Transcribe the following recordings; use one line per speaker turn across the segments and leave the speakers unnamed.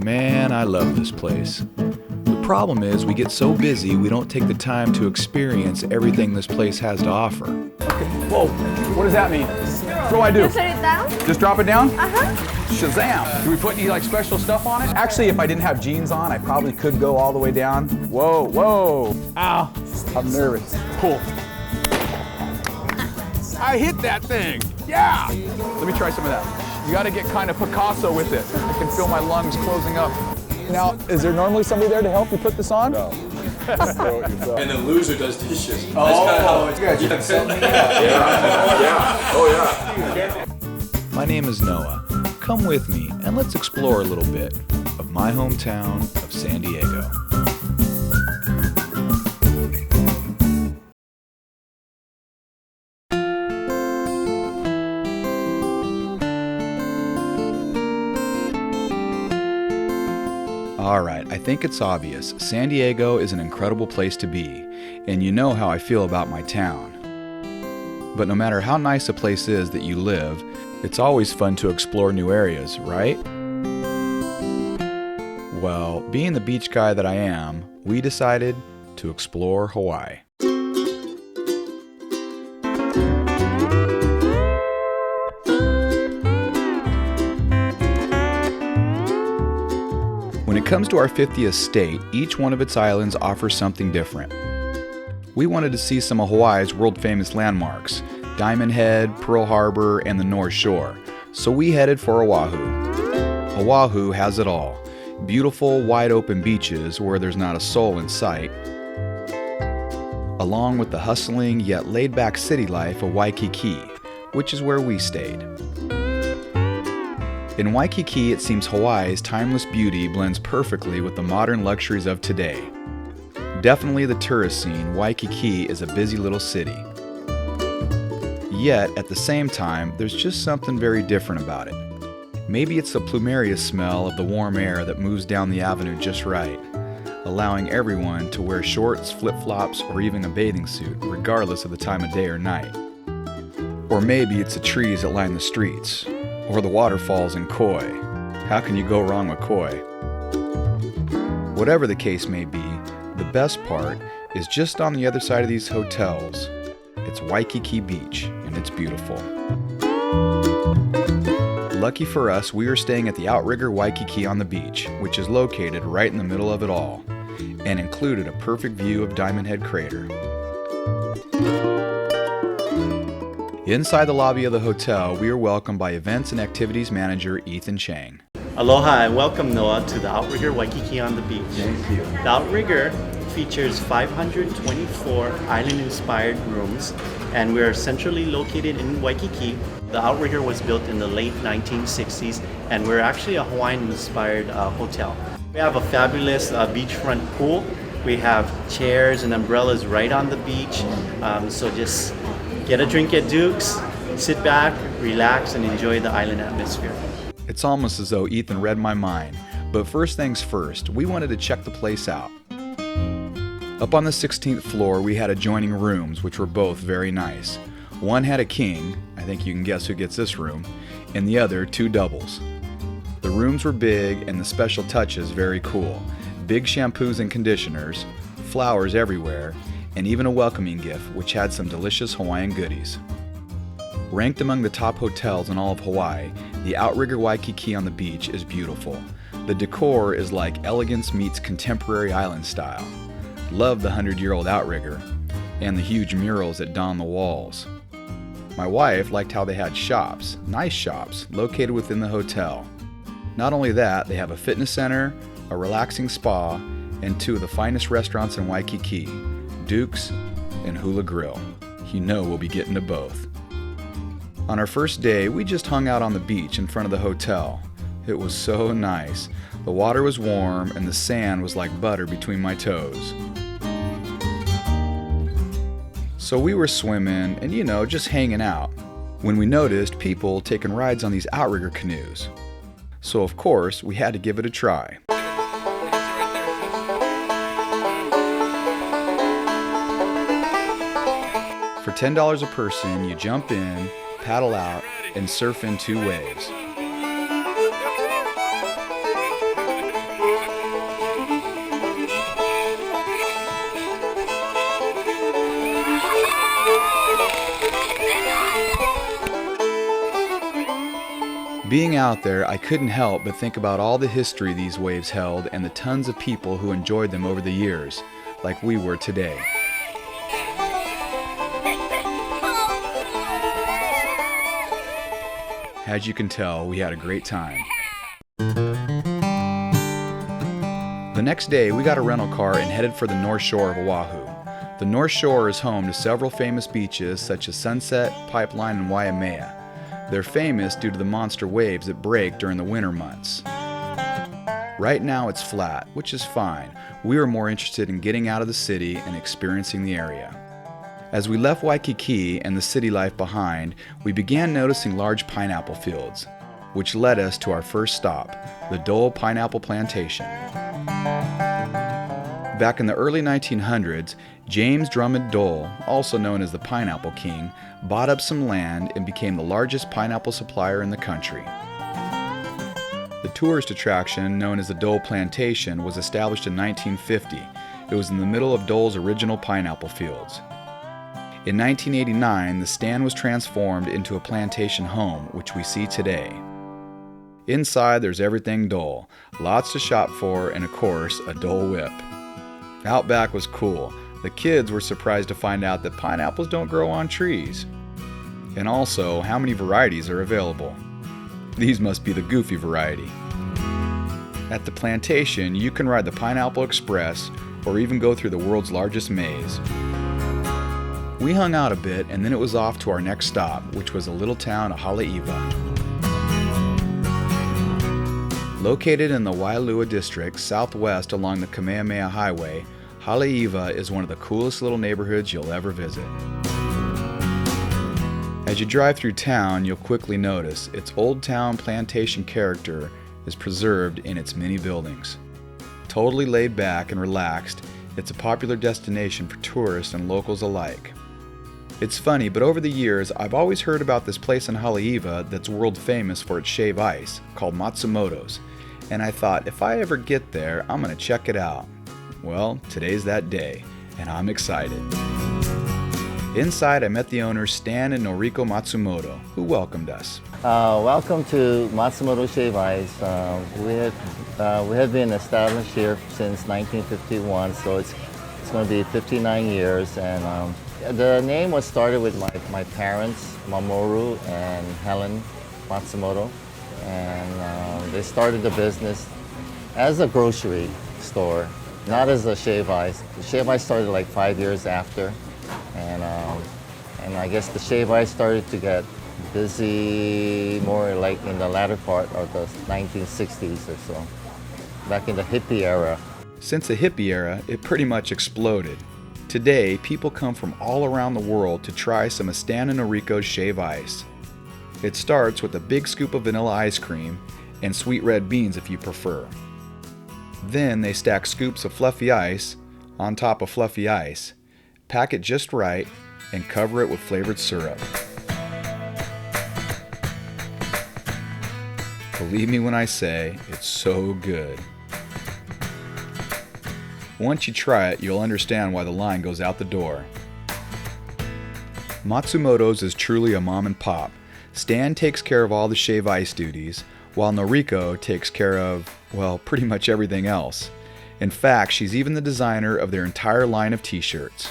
Man, I love this place. The problem is we get so busy we don't take the time to experience everything this place has to offer.
Okay. Whoa, what does that mean? What do I do?
Just set it down.
Just drop it down?
Uh-huh.
Shazam! Do we put any like special stuff on it? Actually, if I didn't have jeans on, I probably could go all the way down. Whoa, whoa. Ow, I'm nervous. Pull. I hit that thing. Yeah! Let me try some of that. You gotta get kind of Picasso with it. I can feel my lungs closing up. Now, is there normally somebody there to help you put this on?
No. And the loser does dishes.
Oh,
that's kind of how
you guys did something?
yeah. Oh, yeah.
My name is Noah. Come with me and let's explore a little bit of my hometown of San Diego. Alright, I think it's obvious. San Diego is an incredible place to be, and you know how I feel about my town. But no matter how nice a place is that you live, it's always fun to explore new areas, right? Well, being the beach guy that I am, we decided to explore Hawaii. When it comes to our 50th state, each one of its islands offers something different. We wanted to see some of Hawaii's world-famous landmarks, Diamond Head, Pearl Harbor, and the North Shore, so we headed for Oahu. Oahu has it all. Beautiful, wide-open beaches where there's not a soul in sight, along with the hustling yet laid-back city life of Waikiki, which is where we stayed. In Waikiki, it seems Hawaii's timeless beauty blends perfectly with the modern luxuries of today. Definitely the tourist scene, Waikiki is a busy little city. Yet, at the same time, there's just something very different about it. Maybe it's the plumerious smell of the warm air that moves down the avenue just right, allowing everyone to wear shorts, flip-flops, or even a bathing suit, regardless of the time of day or night. Or maybe it's the trees that line the streets, or the waterfalls in Koi. How can you go wrong with Koi? Whatever the case may be, the best part is just on the other side of these hotels. It's Waikiki Beach, and it's beautiful. Lucky for us, we are staying at the Outrigger Waikiki on the beach, which is located right in the middle of it all, and included a perfect view of Diamond Head Crater. Inside the lobby of the hotel, we are welcomed by Events and Activities Manager Ethan Chang.
Aloha and welcome, Noah, to the Outrigger Waikiki on the beach.
Thank you.
The Outrigger features 524 island-inspired rooms, and we are centrally located in Waikiki. The Outrigger was built in the late 1960s, and we're actually a Hawaiian-inspired hotel. We have a fabulous beachfront pool. We have chairs and umbrellas right on the beach, so just get a drink at Duke's, sit back, relax, and enjoy the island atmosphere.
It's almost as though Ethan read my mind, but first things first, we wanted to check the place out. Up on the 16th floor, we had adjoining rooms, which were both very nice. One had a king, I think you can guess who gets this room, and the other two doubles. The rooms were big and the special touches very cool. Big shampoos and conditioners, flowers everywhere, and even a welcoming gift which had some delicious Hawaiian goodies. Ranked among the top hotels in all of Hawaii, the Outrigger Waikiki on the beach is beautiful. The decor is like elegance meets contemporary island style. Love the 100-year-old Outrigger and the huge murals that don the walls. My wife liked how they had shops, nice shops, located within the hotel. Not only that, they have a fitness center, a relaxing spa, and two of the finest restaurants in Waikiki, Duke's and Hula Grill. You know we'll be getting to both. On our first day, we just hung out on the beach in front of the hotel. It was so nice. The water was warm and the sand was like butter between my toes. So we were swimming and, just hanging out, when we noticed people taking rides on these outrigger canoes. So of course, we had to give it a try. For $10 a person, you jump in, paddle out, and surf in two waves. Being out there, I couldn't help but think about all the history these waves held and the tons of people who enjoyed them over the years, like we were today. As you can tell, we had a great time. The next day, we got a rental car and headed for the North Shore of Oahu. The North Shore is home to several famous beaches such as Sunset, Pipeline, and Waimea. They're famous due to the monster waves that break during the winter months. Right now it's flat, which is fine. We were more interested in getting out of the city and experiencing the area. As we left Waikiki and the city life behind, we began noticing large pineapple fields, which led us to our first stop, the Dole Pineapple Plantation. Back in the early 1900s, James Drummond Dole, also known as the Pineapple King, bought up some land and became the largest pineapple supplier in the country. The tourist attraction, known as the Dole Plantation, was established in 1950. It was in the middle of Dole's original pineapple fields. In 1989, the stand was transformed into a plantation home, which we see today. Inside, there's everything Dole, lots to shop for, and of course, a Dole whip. Out back was cool. The kids were surprised to find out that pineapples don't grow on trees. And also, how many varieties are available. These must be the goofy variety. At the plantation, you can ride the Pineapple Express or even go through the world's largest maze. We hung out a bit and then it was off to our next stop, which was the little town of Haleiwa. Located in the Waialua district, southwest along the Kamehameha Highway, Haleiwa is one of the coolest little neighborhoods you'll ever visit. As you drive through town, you'll quickly notice its old town plantation character is preserved in its many buildings. Totally laid back and relaxed, it's a popular destination for tourists and locals alike. It's funny, but over the years, I've always heard about this place in Haleiwa that's world famous for its shave ice, called Matsumoto's, and I thought, if I ever get there, I'm gonna check it out. Well, today's that day, and I'm excited. Inside, I met the owners Stan and Noriko Matsumoto, who welcomed us.
Welcome to Matsumoto Shave Ice. We have been established here since 1951, so it's going to be 59 years. And the name was started with my parents, Mamoru and Helen Matsumoto, and they started the business as a grocery store, not as a shave ice. The shave ice started like 5 years after. And I guess the shave ice started to get busy more like in the latter part of the 1960s or so, back in the hippie era.
Since the hippie era, it pretty much exploded. Today, people come from all around the world to try some of Stan and Noriko's shave ice. It starts with a big scoop of vanilla ice cream and sweet red beans if you prefer. Then they stack scoops of fluffy ice on top of fluffy ice, pack it just right, and cover it with flavored syrup. Believe me when I say, it's so good. Once you try it, you'll understand why the line goes out the door. Matsumoto's is truly a mom and pop. Stan takes care of all the shave ice duties, while Noriko takes care of, well, pretty much everything else. In fact, she's even the designer of their entire line of t-shirts.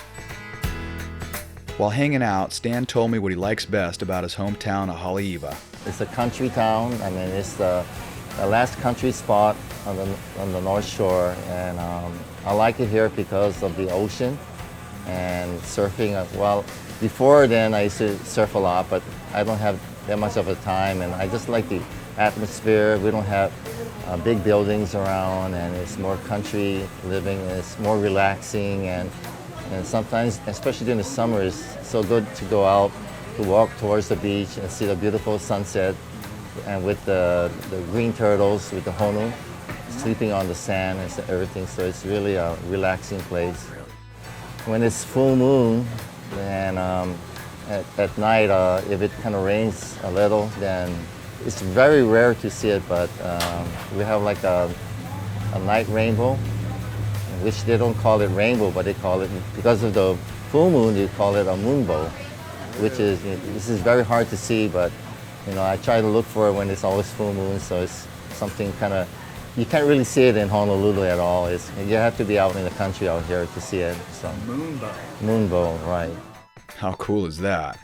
While hanging out, Stan told me what he likes best about his hometown of Haleiwa.
It's a country town. I mean, it's the last country spot on the North Shore, and I like it here because of the ocean and surfing. Well, before then I used to surf a lot, but I don't have that much of a time, and I just like the atmosphere. We don't have big buildings around, and it's more country living, and it's more relaxing, and sometimes, especially during the summer, it's so good to go out, to walk towards the beach and see the beautiful sunset, and with the green turtles, with the honu, sleeping on the sand and everything. So it's really a relaxing place. When it's full moon, and at night, if it kind of rains a little, then it's very rare to see it, but we have like a night rainbow, which they don't call it rainbow, but they call it, because of the full moon, they call it a moonbow, which is, this is very hard to see, but You know, I try to look for it when it's always full moon, so it's something kind of, you can't really see it in Honolulu at all. You have to be out in the country out here to see it. So.
Moonbow.
Moonbow, right.
How cool is that?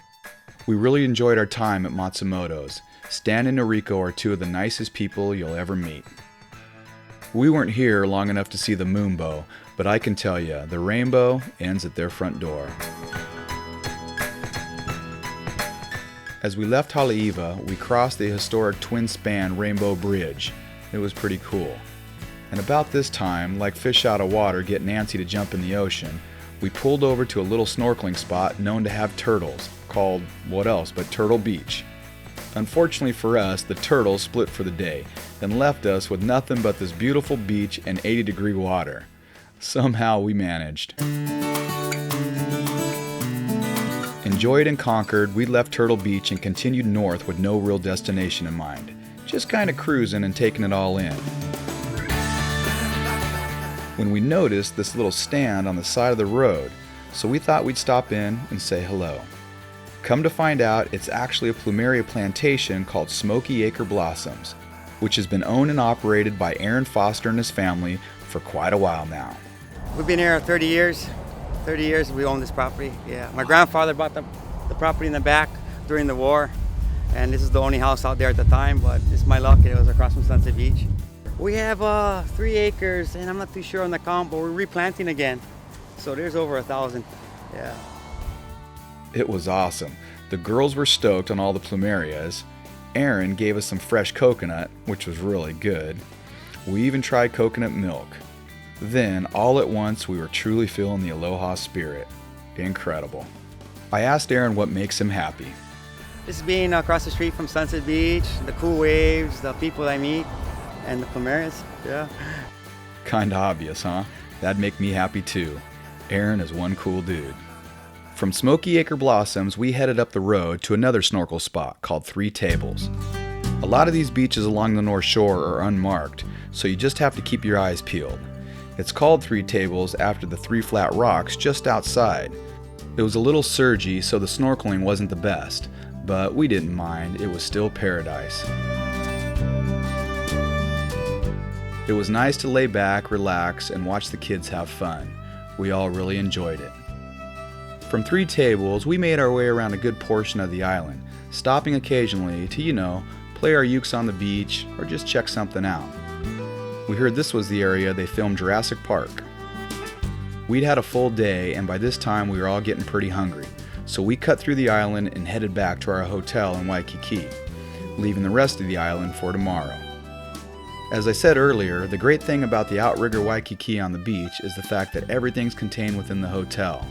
We really enjoyed our time at Matsumoto's. Stan and Noriko are two of the nicest people you'll ever meet. We weren't here long enough to see the moonbow, but I can tell you, the rainbow ends at their front door. As we left Haleiwa, we crossed the historic twin-span Rainbow Bridge. It was pretty cool. And about this time, like fish out of water getting antsy to jump in the ocean, we pulled over to a little snorkeling spot known to have turtles, called what else but Turtle Beach. Unfortunately for us, the turtles split for the day and left us with nothing but this beautiful beach and 80-degree water. Somehow we managed. Enjoyed and conquered, we left Turtle Beach and continued north with no real destination in mind. Just kind of cruising and taking it all in. When we noticed this little stand on the side of the road, so we thought we'd stop in and say hello. Come to find out, it's actually a plumeria plantation called Smoky Acre Blossoms, which has been owned and operated by Aaron Foster and his family for quite a while now.
We've been here 30 years. 30 years we own this property. Yeah, my grandfather bought the property in the back during the war, and this is the only house out there at the time, but it's my luck, it was across from Sunset Beach. We have 3 acres, and I'm not too sure on the count, but we're replanting again. So there's over 1,000, yeah.
It was awesome. The girls were stoked on all the plumerias. Aaron gave us some fresh coconut, which was really good. We even tried coconut milk. Then, all at once, we were truly feeling the aloha spirit. Incredible. I asked Aaron what makes him happy.
Just being across the street from Sunset Beach, the cool waves, the people I meet, and the plumerias, yeah.
Kinda obvious, huh? That'd make me happy too. Aaron is one cool dude. From Smoky Acre Blossoms, we headed up the road to another snorkel spot called 3 Tables. A lot of these beaches along the North Shore are unmarked, so you just have to keep your eyes peeled. It's called 3 Tables after the 3 flat rocks just outside. It was a little surgy, so the snorkeling wasn't the best, but we didn't mind, it was still paradise. It was nice to lay back, relax, and watch the kids have fun. We all really enjoyed it. From 3 Tables, we made our way around a good portion of the island, stopping occasionally to, play our ukes on the beach or just check something out. We heard this was the area they filmed Jurassic Park. We'd had a full day, and by this time we were all getting pretty hungry, so we cut through the island and headed back to our hotel in Waikiki, leaving the rest of the island for tomorrow. As I said earlier, the great thing about the Outrigger Waikiki on the beach is the fact that everything's contained within the hotel,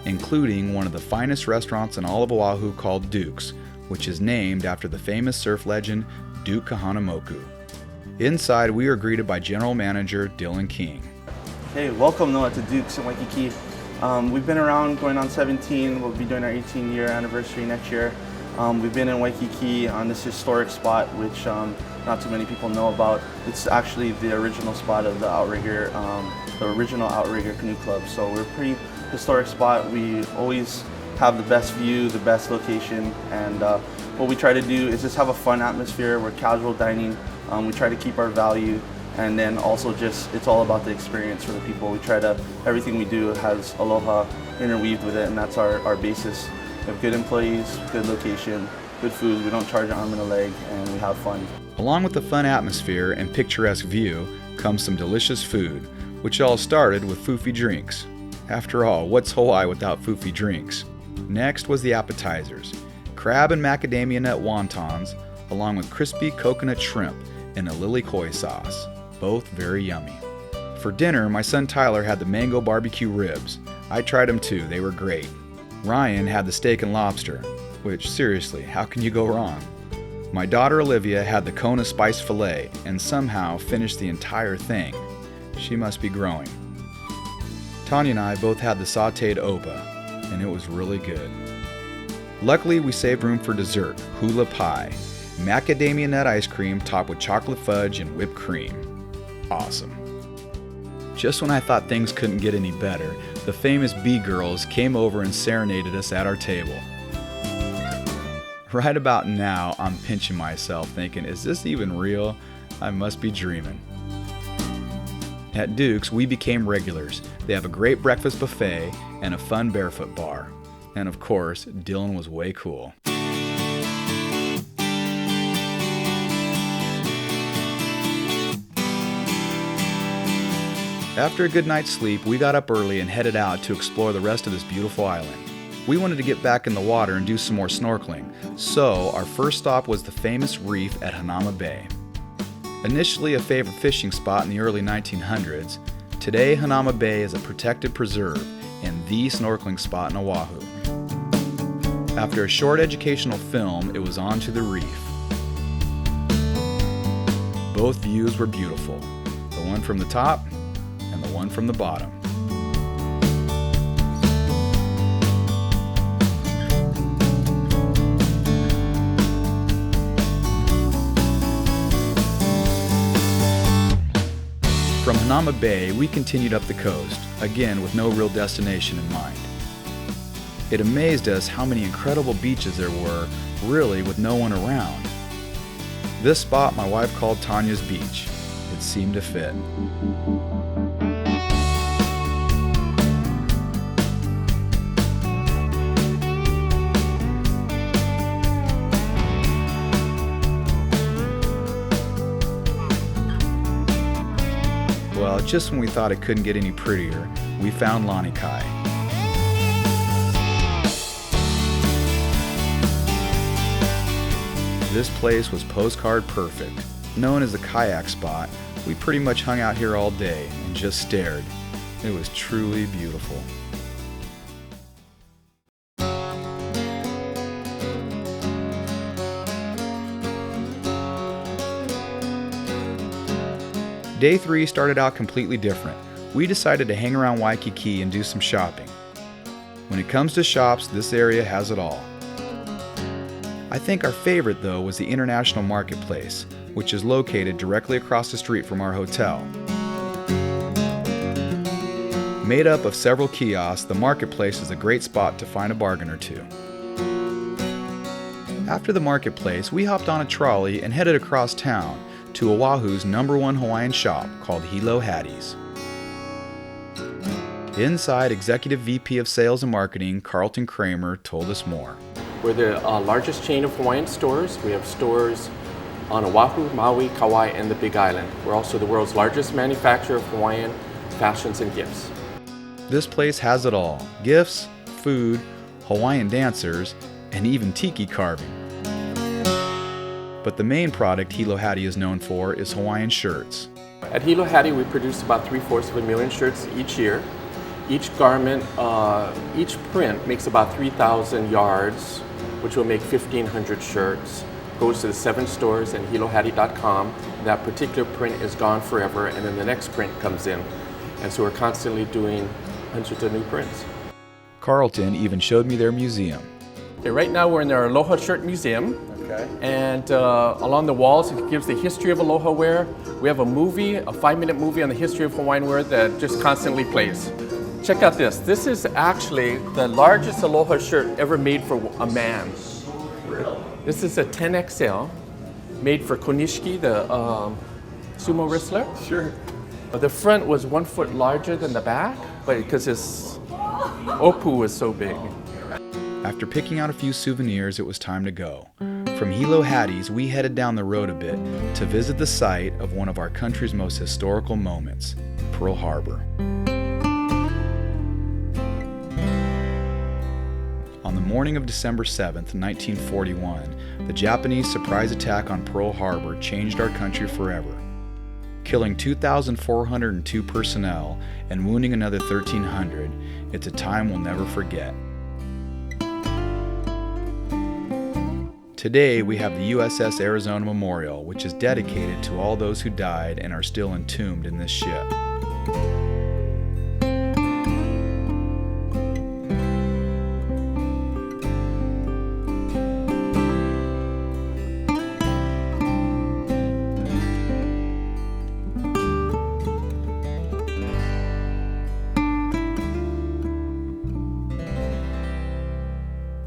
including one of the finest restaurants in all of Oahu called Duke's, which is named after the famous surf legend Duke Kahanamoku. Inside, we are greeted by General Manager Dylan King.
Hey, welcome Noah to Duke's in Waikiki. We've been around going on 17, we'll be doing our 18-year anniversary next year. We've been in Waikiki on this historic spot, which not too many people know about. It's actually the original spot of the Outrigger, the original Outrigger Canoe Club. So we're a pretty historic spot. We always have the best view, the best location, and what we try to do is just have a fun atmosphere. We're casual dining. We try to keep our value, and then also just, it's all about the experience for the people. We try to, everything we do has aloha interweaved with it, and that's our basis. We have good employees, good location, good food. We don't charge an arm and a leg, and we have fun.
Along with the fun atmosphere and picturesque view comes some delicious food, which all started with foofy drinks. After all, what's Hawaii without foofy drinks? Next was the appetizers, crab and macadamia nut wontons, along with crispy coconut shrimp and a lily koi sauce, both very yummy. For dinner, my son Tyler had the mango barbecue ribs. I tried them too, they were great. Ryan had the steak and lobster, which seriously, how can you go wrong? My daughter Olivia had the Kona spice fillet and somehow finished the entire thing. She must be growing. Tanya and I both had the sauteed opa, and it was really good. Luckily, we saved room for dessert, hula pie, macadamia nut ice cream topped with chocolate fudge and whipped cream. Awesome. Just when I thought things couldn't get any better, the famous B-Girls came over and serenaded us at our table. Right about now, I'm pinching myself thinking, is this even real? I must be dreaming. At Duke's, we became regulars. They have a great breakfast buffet and a fun barefoot bar. And of course, Dylan was way cool. After a good night's sleep, we got up early and headed out to explore the rest of this beautiful island. We wanted to get back in the water and do some more snorkeling, so our first stop was the famous reef at Hanauma Bay. Initially a favorite fishing spot in the early 1900s, today Hanauma Bay is a protected preserve and the snorkeling spot in Oahu. After a short educational film, it was on to the reef. Both views were beautiful, the one from the top and the one from the bottom. From Hanauma Bay, we continued up the coast, again with no real destination in mind. It amazed us how many incredible beaches there were, really with no one around. This spot my wife called Tanya's Beach. It seemed to fit. Well, just when we thought it couldn't get any prettier, we found Lanikai. This place was postcard perfect. Known as the kayak spot, we pretty much hung out here all day and just stared. It was truly beautiful. Day 3 started out completely different. We decided to hang around Waikiki and do some shopping. When it comes to shops, this area has it all. I think our favorite, though, was the International Marketplace, which is located directly across the street from our hotel. Made up of several kiosks, the marketplace is a great spot to find a bargain or two. After the marketplace, we hopped on a trolley and headed across town to Oahu's #1 Hawaiian shop called Hilo Hattie's. Inside, Executive VP of Sales and Marketing Carlton Kramer told us more.
We're the largest chain of Hawaiian stores. We have stores on Oahu, Maui, Kauai, and the Big Island. We're also the world's largest manufacturer of Hawaiian fashions and gifts.
This place has it all: gifts, food, Hawaiian dancers, and even tiki carving. But the main product Hilo Hattie is known for is Hawaiian shirts.
At Hilo Hattie, we produce about 3/4 shirts each year. Each garment, each print makes about 3,000 yards, which will make 1,500 shirts. Goes to the 7 stores and hilohattie.com. That particular print is gone forever, and then the next print comes in. And so we're constantly doing hundreds of new prints.
Carlton even showed me their museum.
Okay, right now we're in our Aloha Shirt Museum. Okay. And along the walls, it gives the history of Aloha wear. We have a movie, a 5-minute movie on the history of Hawaiian wear that just constantly plays. Check out this. This is actually the largest Aloha shirt ever made for a man. Really? This is a 10XL, made for Konishiki, the sumo wrestler. Sure. The front was 1 foot larger than the back, but because his opu was so big.
After picking out a few souvenirs, it was time to go. From Hilo Hattie's, we headed down the road a bit to visit the site of one of our country's most historical moments, Pearl Harbor. On the morning of December 7th, 1941, the Japanese surprise attack on Pearl Harbor changed our country forever, killing 2,402 personnel and wounding another 1,300. It's a time we'll never forget. Today, we have the USS Arizona Memorial, which is dedicated to all those who died and are still entombed in this ship.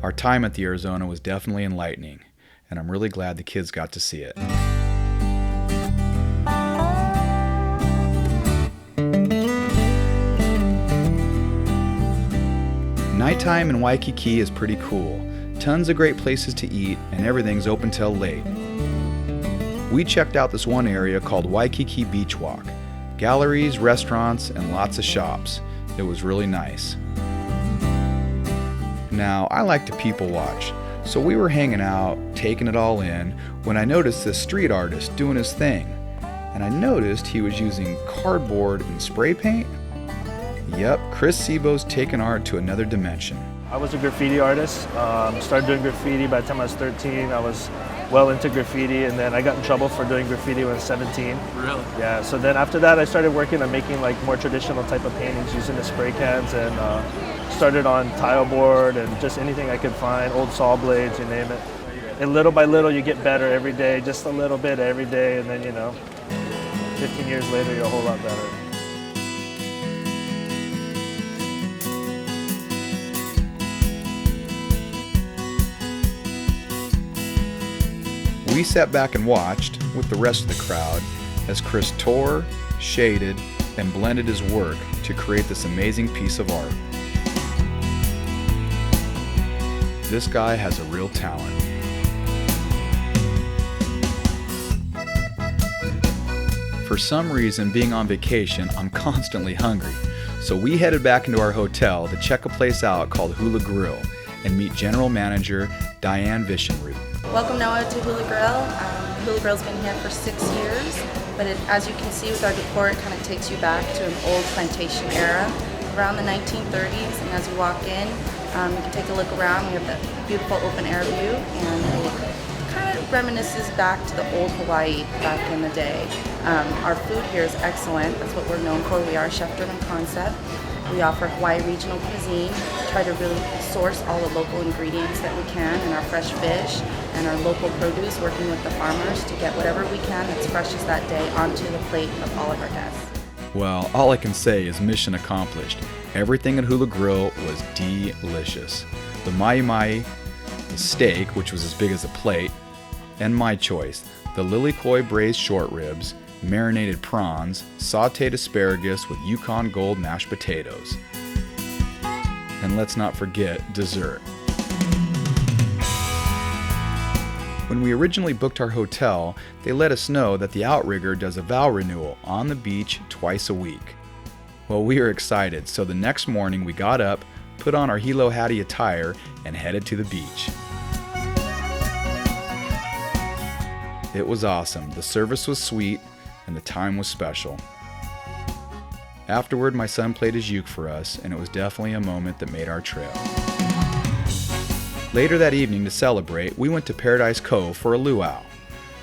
Our time at the Arizona was definitely enlightening, and I'm really glad the kids got to see it. Nighttime in Waikiki is pretty cool. Tons of great places to eat, and everything's open till late. We checked out this one area called Waikiki Beach Walk. Galleries, restaurants, and lots of shops. It was really nice. Now, I like to people watch, so we were hanging out, taking it all in, when I noticed this street artist doing his thing. And I noticed he was using cardboard and spray paint. Yep, Chris Sebo's taken art to another dimension.
I was a graffiti artist. Started doing graffiti by the time I was 13. I was well into graffiti, and then I got in trouble for doing graffiti when I was 17.
Really?
Yeah, so then after that I started working on making like more traditional type of paintings using the spray cans, and started on tile board and just anything I could find, old saw blades, you name it. And little by little you get better every day, just a little bit every day, and then 15 years later you're a whole lot better.
We sat back and watched, with the rest of the crowd, as Chris tore, shaded, and blended his work to create this amazing piece of art. This guy has a real talent. For some reason, being on vacation, I'm constantly hungry, so we headed back into our hotel to check a place out called Hula Grill and meet General Manager Diane Vishenroot.
Welcome Noah to Hula Grill. Hula Grill's been here for 6 years, but as you can see with our decor, it kind of takes you back to an old plantation era around the 1930s. And as you walk in, you can take a look around. We have that beautiful open air view, and it kind of reminisces back to the old Hawaii back in the day. Our food here is excellent. That's what we're known for. We are a chef-driven concept. We offer Hawaii regional cuisine, try to really source all the local ingredients that we can, and our fresh fish and our local produce, working with the farmers to get whatever we can that's freshest that day onto the plate of all of our guests.
Well, all I can say is mission accomplished. Everything at Hula Grill was delicious. The mai, the steak, which was as big as a plate, and my choice, the lilikoi braised short ribs, marinated prawns, sautéed asparagus with Yukon Gold mashed potatoes. And let's not forget dessert. When we originally booked our hotel, they let us know that the outrigger does a vow renewal on the beach twice a week. Well, we were excited, so the next morning we got up, put on our Hilo Hattie attire, and headed to the beach. It was awesome. The service was sweet, and the time was special. Afterward, my son played his uke for us, and it was definitely a moment that made our trip. Later that evening, to celebrate, we went to Paradise Cove for a luau.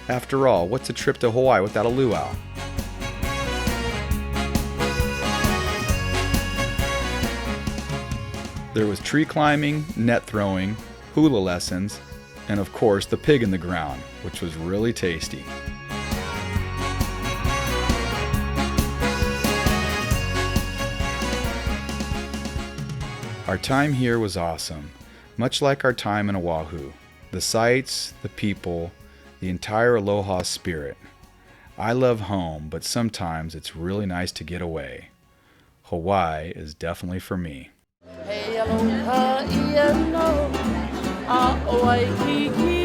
After all, what's a trip to Hawaii without a luau? There was tree climbing, net throwing, hula lessons, and of course the pig in the ground, which was really tasty. Our time here was awesome, much like our time in Oahu. The sights, the people, the entire aloha spirit. I love home, but sometimes it's really nice to get away. Hawaii is definitely for me.
Hey, aloha, ia no, a Waikiki.